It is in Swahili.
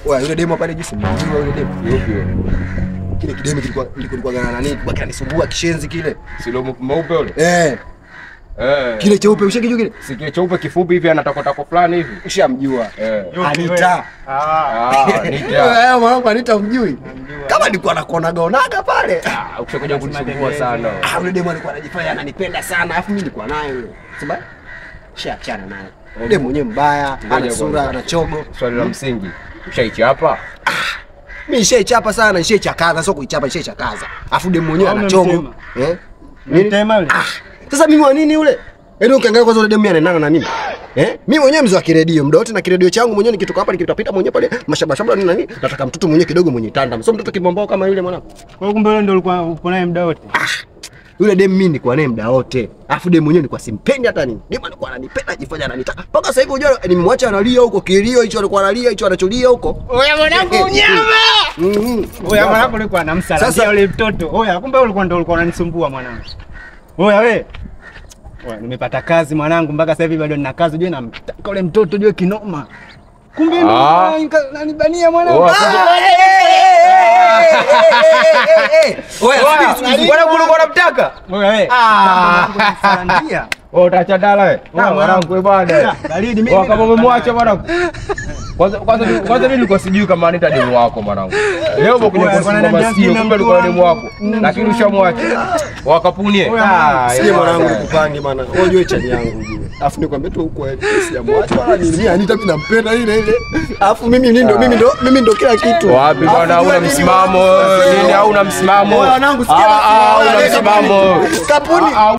Wewe yule demo pale jinsi mjua yule demo. Yupi? Kile kidemo kilikuwa gana na nini? Kwa kinisumbua kishenzi kile. Silo mweupe yule? Kile cheupe ushakijua kile? Si kile cheupe kifupi hivi anatakotako fulani hivi. Ushamjua. Anita. Anita. Wewe mwanangu Anita mjui? Kama nilikuwa nakonaga pale. Ukishakuja kunisumbua sana. Yule demo alikuwa anajifanya ananipenda sana, alafu mimi nilikuwa naye yule. Sababu achana naye. Demo mwenyewe mbaya, ana sura, ana chogo. Swali la msingi. Ushaichapa? Mimi nishaichapa sana, nishaichakaza, sio kuichapa, nishaichakaza. Alafu demo mwenyewe ana chogo. Mtema yule. Sasa mimi wa nini yule? Yaani ukiangalia kwanza yule demu anaendana na nini? Mimi mwenyewe mzee wa kiredio, muda wote na kiredio changu mwenyewe nikitoka hapa nikipita mwenyewe pale mashabashaba nini? Nataka mtoto mwenyewe kidogo mwenye tanda. Sio mtoto kibombao kama yule mwanangu. Kwa hiyo kumbe yule ndio ulikuwa upo naye muda wote. Yule demu mimi nilikuwa naye muda wote. Alafu demu mwenyewe nilikuwa simpendi hata nini. Demu alikuwa ananipenda, ajifanya ananitaka. Mpaka sasa hivi unajua nimemwacha analia huko kilio hicho alikuwa analia hicho anacholia huko. Oya mwanangu unyama. Oya mwanangu alikuwa anamsala yule mtoto. Oya kumbe ulikuwa ndio ulikuwa unanisumbua mwanangu. Oya wewe. Oya nimepata kazi mwanangu mpaka sasa hivi bado nina kazi unajua namtaka yule mtoto unajua kinoma. Kumbe nanibania mwanangu. Oya subiri Mwanangu ulikuwa unamtaka? Oya wewe. Ndio. Wewe utaacha dala wewe. Mwanangu wewe bwana. Baridi mimi. Kama umemwacha mwanangu. Kwanza mimi nilikuwa sijui kama Anita demu wako mwanangu. Leo umekuja kusema masikio kumbe alikuwa demu wako. Lakini ushamwacha. Wakapunie. Sikia mwanangu nikupange bana. Unajua chani yangu ujue. Alafu nikwambia tu huko sijamwacha wala nini. Anita mimi nampenda ile. Alafu mimi ndo kila kitu. Wapi bwana hauna msimamo? Nini hauna msimamo? Mwanangu sikia. Hauna msimamo. Kapuni.